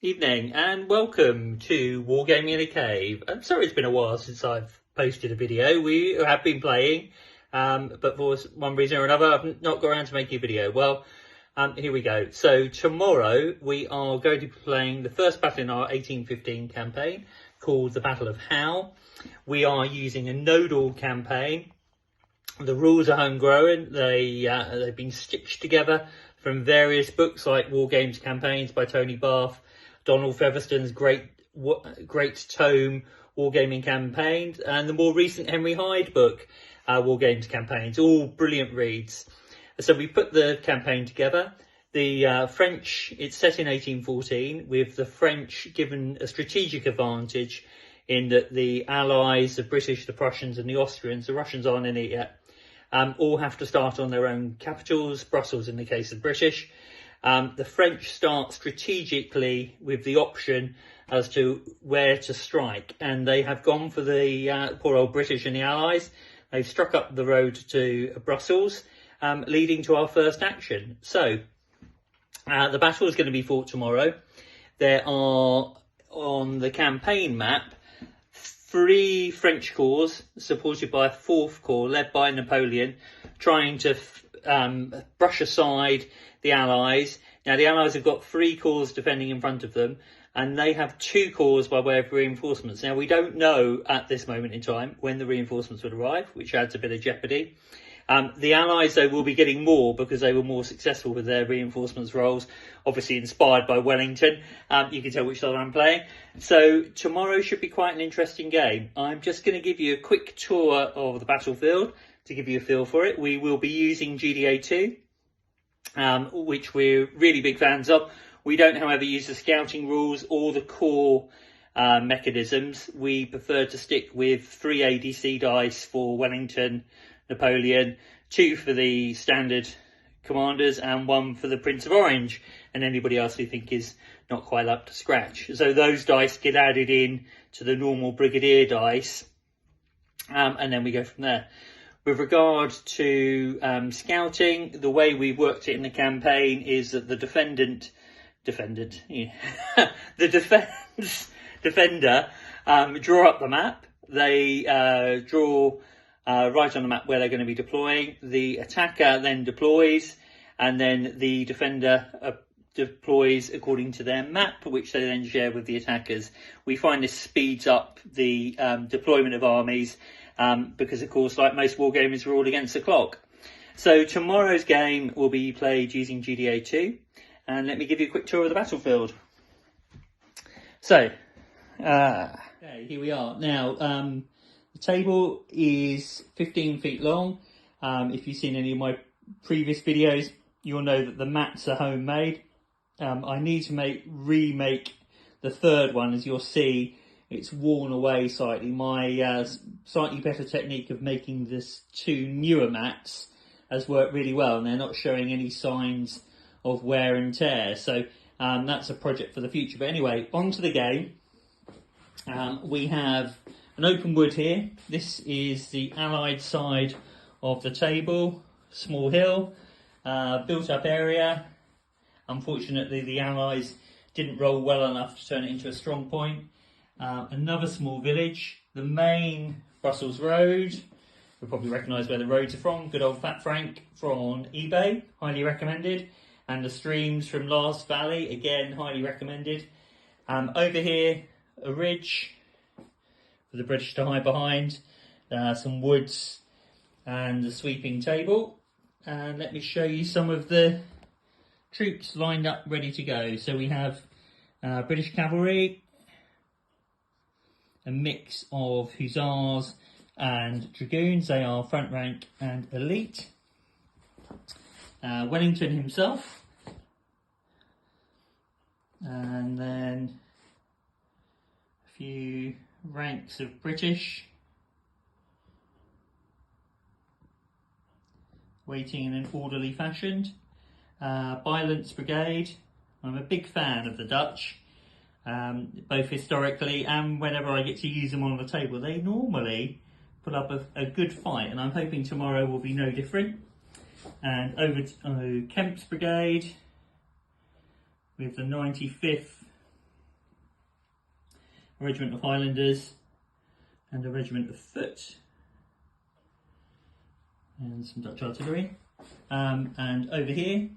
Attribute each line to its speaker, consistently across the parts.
Speaker 1: Evening and welcome to Wargaming in a Cave. I'm sorry it's been a while since I've posted a video. We have been playing, but for one reason or another I've not got around to making a video. Well, here we go. So tomorrow we are going to be playing the first battle in our 1815 campaign called the Battle of Howe. We are using a nodal campaign. The rules are homegrown. They've been stitched together from various books like War Games Campaigns by Tony Bath, Donald Featherstone's great tome, Wargaming Campaigns, and the more recent Henry Hyde book, War Games Campaigns, all brilliant reads. So we put the campaign together. The French, it's set in 1814, with the French given a strategic advantage in that the Allies, the British, the Prussians and the Austrians, the Russians aren't in it yet, all have to start on their own capitals, Brussels in the case of British. The French start strategically with the option as to where to strike, and they have gone for the poor old British and the Allies. They've struck up the road to Brussels, leading to our first action. So the battle is going to be fought tomorrow. There are, on the campaign map, 3 French corps supported by a 4th corps led by Napoleon, trying to brush aside the Allies. Now the Allies have got 3 corps defending in front of them, and they have 2 corps by way of reinforcements. Now we don't know at this moment in time when the reinforcements would arrive, which adds a bit of jeopardy. The Allies, though, will be getting more because they were more successful with their reinforcements roles, obviously inspired by Wellington. You can tell which side I'm playing. So tomorrow should be quite an interesting game. I'm just going to give you a quick tour of the battlefield to give you a feel for it. We will be using GDA2, which we're really big fans of. We don't, however, use the scouting rules or the core mechanisms. We prefer to stick with 3 ADC dice for Wellington, Napoleon, 2 for the standard commanders and 1 for the Prince of Orange and anybody else we think is not quite up to scratch. So those dice get added in to the normal brigadier dice, and then we go from there. With regard to scouting, the way we worked it in the campaign is that the defender draw up the map. They draw right on the map where they're going to be deploying. The attacker then deploys, and then the defender deploys according to their map, which they then share with the attackers. We find this speeds up the deployment of armies because, of course, like most war games, we're all against the clock. So tomorrow's game will be played using GDA2, and let me give you a quick tour of the battlefield. So, okay, here we are. Now, the table is 15 feet long. If you've seen any of my previous videos, you'll know that the mats are homemade. I need to remake the 3rd one. As you'll see, it's worn away slightly. My slightly better technique of making this 2 newer mats has worked really well, and they're not showing any signs of wear and tear. So that's a project for the future. But anyway, on to the game. We have an open wood here. This is the Allied side of the table. Small hill, built up area. Unfortunately, the Allies didn't roll well enough to turn it into a strong point. Another small village. The main Brussels road. You'll probably recognise where the roads are from. Good old Fat Frank from eBay. Highly recommended. And the streams from Lars Valley. Again, highly recommended. Over here, a ridge for the British to hide behind, some woods and a sweeping table. And let me show you some of the troops lined up ready to go. So we have British cavalry, a mix of hussars and dragoons. They are front rank and elite. Wellington himself, and then a few ranks of British waiting in an orderly fashion. Bylands Brigade. I'm a big fan of the Dutch, both historically and whenever I get to use them on the table. They normally put up a good fight, and I'm hoping tomorrow will be no different. And over to Kemp's Brigade with the 95th a regiment of Highlanders and a regiment of foot and some Dutch artillery. And over here,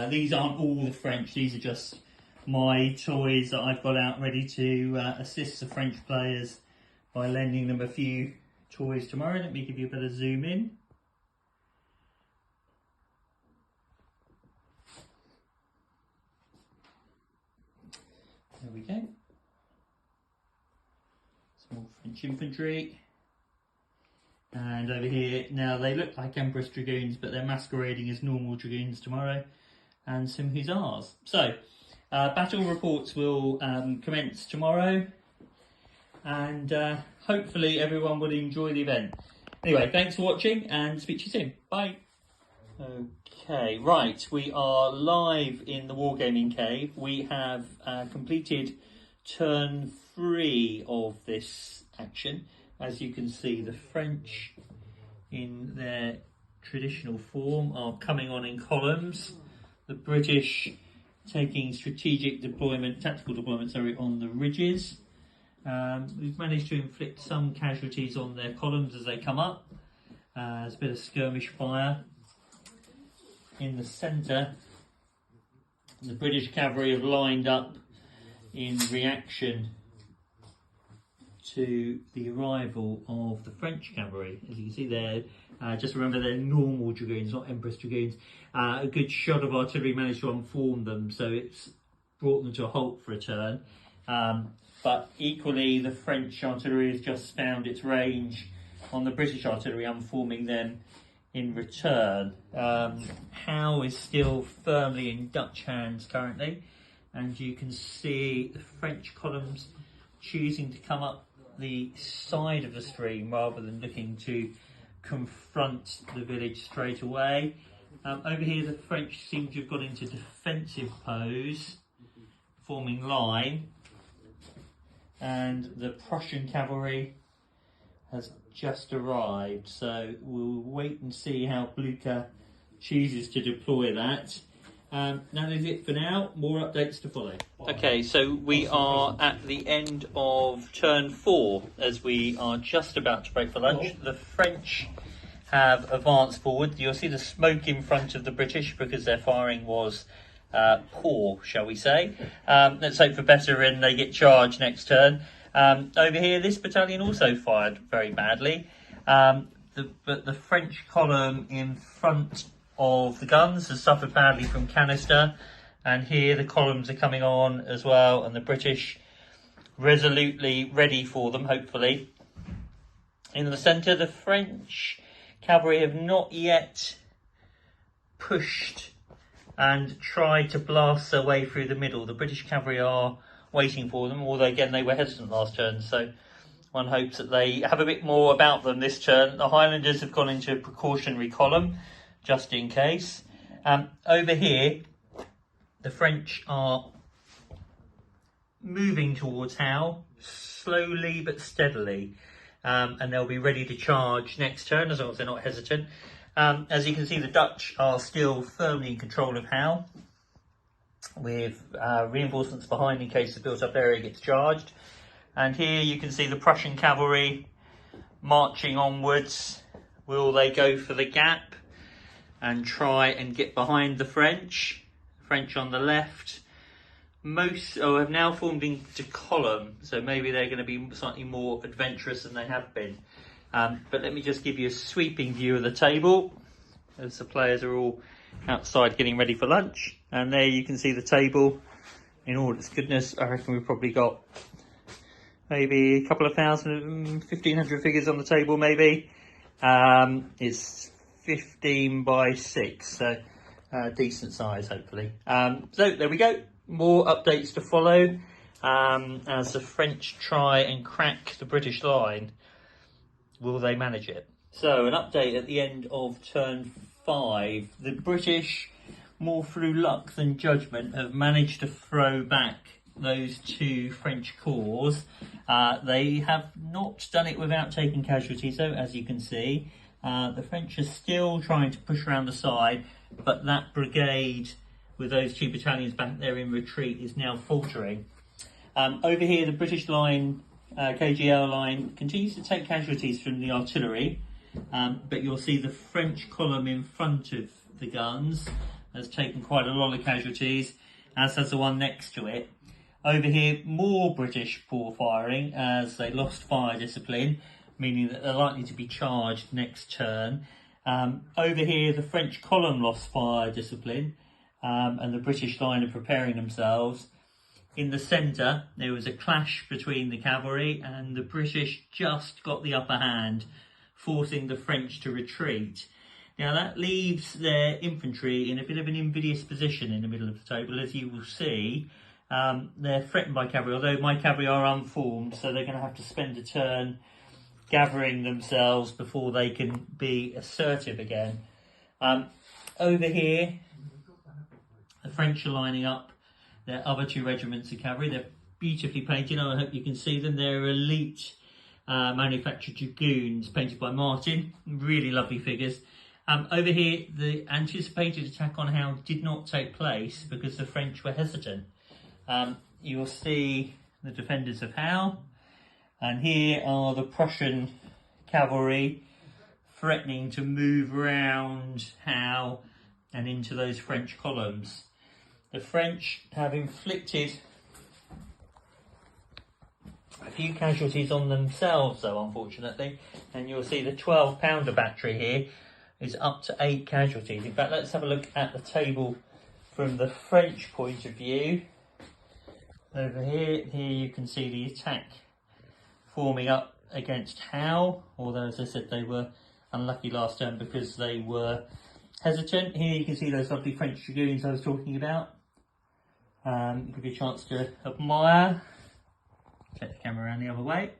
Speaker 1: these aren't all the French, these are just my toys that I've got out ready to assist the French players by lending them a few toys tomorrow. Let me give you a better zoom in. There we go. Small French infantry. And over here, now they look like Empress Dragoons, but they're masquerading as normal Dragoons tomorrow, and some Hussars. So, battle reports will commence tomorrow, and hopefully everyone will enjoy the event. Anyway, thanks for watching, and speak to you soon. Bye. Okay, right, we are live in the Wargaming Cave. We have completed turn 3 of this action. As you can see, the French in their traditional form are coming on in columns. The British taking strategic deployment, tactical deployment, sorry, on the ridges. We've managed to inflict some casualties on their columns as they come up. There's a bit of skirmish fire. In the centre, the British cavalry have lined up in reaction to the arrival of the French cavalry. As you can see there, just remember they're normal Dragoons, not Empress Dragoons. A good shot of artillery managed to unform them, so it's brought them to a halt for a turn. But equally, the French artillery has just found its range on the British artillery, unforming them in return. Howe is still firmly in Dutch hands currently, and you can see the French columns choosing to come up the side of the stream rather than looking to confront the village straight away. Over here, the French seem to have got into defensive pose, forming line, and the Prussian cavalry has just arrived, so we'll wait and see how Blücher chooses to deploy that. That is it for now. More updates to follow. Okay, so we are at the end of turn 4 as we are just about to break for lunch. The French have advanced forward. You'll see the smoke in front of the British because their firing was poor, shall we say. Let's hope for better and they get charged next turn. Over here, this battalion also fired very badly. But the French column in front of the guns has suffered badly from canister, and here the columns are coming on as well, and the British resolutely ready for them, hopefully. In the centre, the French cavalry have not yet pushed and tried to blast their way through the middle. The British cavalry are waiting for them, although again they were hesitant last turn, so one hopes that they have a bit more about them this turn. The Highlanders have gone into a precautionary column just in case. Over here, the French are moving towards Howe, slowly but steadily, and they'll be ready to charge next turn as long as they're not hesitant. As you can see, the Dutch are still firmly in control of Howe, with reinforcements behind in case the built-up area gets charged. And here you can see the Prussian cavalry marching onwards. Will they go for the gap and try and get behind the French? French on the left. Most have now formed into column, so maybe they're going to be slightly more adventurous than they have been. But let me just give you a sweeping view of the table as the players are all outside getting ready for lunch. And there you can see the table. In all its goodness, I reckon we've probably got maybe a couple of thousand, 1,500 figures on the table maybe. It's 15 by 6, so decent size hopefully. So there we go. More updates to follow as the French try and crack the British line. Will they manage it? So an update at the end of turn 5. The British, more through luck than judgment, have managed to throw back those 2 French corps. They have not done it without taking casualties though, as you can see. The French are still trying to push around the side, but that brigade with those 2 battalions back there in retreat is now faltering. Over here, the British line, KGL line, continues to take casualties from the artillery, but you'll see the French column in front of the guns has taken quite a lot of casualties, as has the one next to it. Over here, more British poor firing as they lost fire discipline, meaning that they're likely to be charged next turn. Over here, the French column lost fire discipline, and the British line are preparing themselves. In the centre, there was a clash between the cavalry, and the British just got the upper hand, forcing the French to retreat. Now that leaves their infantry in a bit of an invidious position in the middle of the table, as you will see. They're threatened by cavalry, although my cavalry are unformed, so they're going to have to spend a turn gathering themselves before they can be assertive again. Over here, the French are lining up their other two regiments of cavalry. They're beautifully painted. I hope you can see them. They're elite manufactured dragoons painted by Martin. Really lovely figures. Over here, the anticipated attack on Hal did not take place because the French were hesitant. You'll see the defenders of Hal, and here are the Prussian cavalry threatening to move round Hal and into those French columns. The French have inflicted a few casualties on themselves, though, unfortunately, and you'll see the 12-pounder battery here is up to 8 casualties. In fact, let's have a look at the table from the French point of view. Over here you can see the attack forming up against Hal, although, as I said, they were unlucky last turn because they were hesitant. Here you can see those lovely French dragoons I was talking about. Give you a chance to admire. Take the camera around the other way.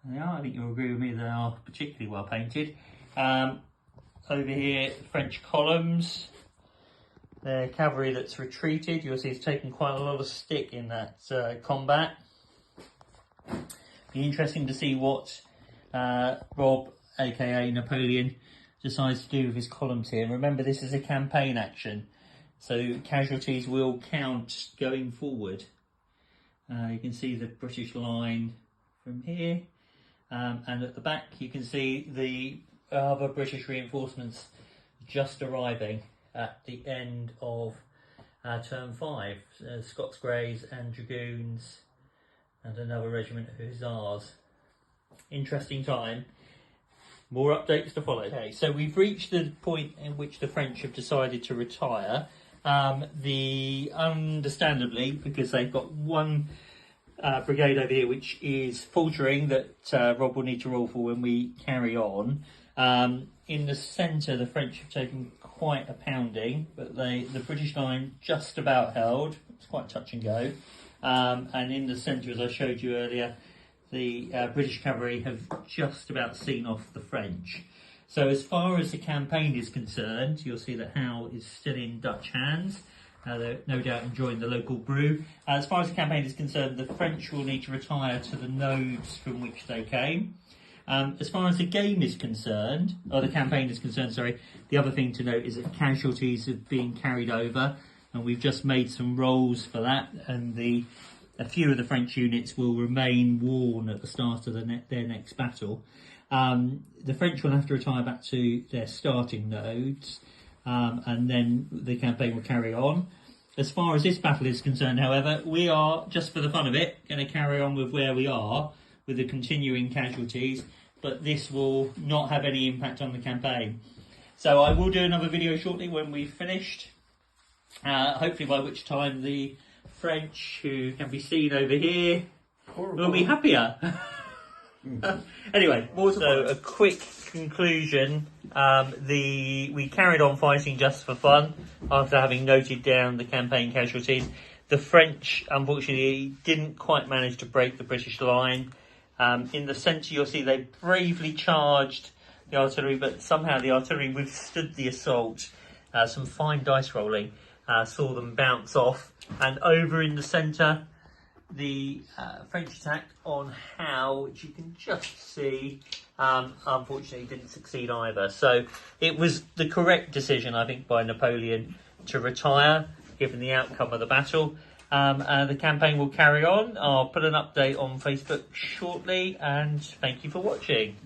Speaker 1: There they are. I think you'll agree with me, they are particularly well painted. Over here, French columns. The cavalry that's retreated, you'll see it's taken quite a lot of stick in that combat. Be interesting to see what Rob, aka Napoleon, decides to do with his columns here. And remember, this is a campaign action, so casualties will count going forward. You can see the British line from here, and at the back you can see the other British reinforcements just arriving at the end of term 5. Scots Greys and Dragoons and another regiment of Hussars. Interesting time. More updates to follow. Okay, so we've reached the point in which the French have decided to retire. Understandably, because they've got one brigade over here which is faltering that Rob will need to roll for when we carry on. In the centre, the French have taken quite a pounding, but the British line just about held. It's quite touch and go. And in the centre, as I showed you earlier, the British cavalry have just about seen off the French. So as far as the campaign is concerned, you'll see that Hal is still in Dutch hands. They're no doubt enjoying the local brew. As far as the campaign is concerned, the French will need to retire to the nodes from which they came. As far as the game is concerned, or the campaign is concerned, sorry, the other thing to note is that casualties have been carried over, and we've just made some rolls for that, and a few of the French units will remain worn at the start of their next battle. The French will have to retire back to their starting nodes, and then the campaign will carry on. As far as this battle is concerned, however, we are, just for the fun of it, going to carry on with where we are, with the continuing casualties, but this will not have any impact on the campaign. So I will do another video shortly when we've finished, hopefully by which time the French, who can be seen over here, will be happier. Anyway, also a quick conclusion. We carried on fighting just for fun after having noted down the campaign casualties. The French, unfortunately, didn't quite manage to break the British line. In the centre, you'll see they bravely charged the artillery, but somehow the artillery withstood the assault. Some fine dice rolling saw them bounce off. And over in the centre, the French attack on Hal, which you can just see, unfortunately didn't succeed either. So it was the correct decision, I think, by Napoleon to retire, given the outcome of the battle. The campaign will carry on. I'll put an update on Facebook shortly, and thank you for watching.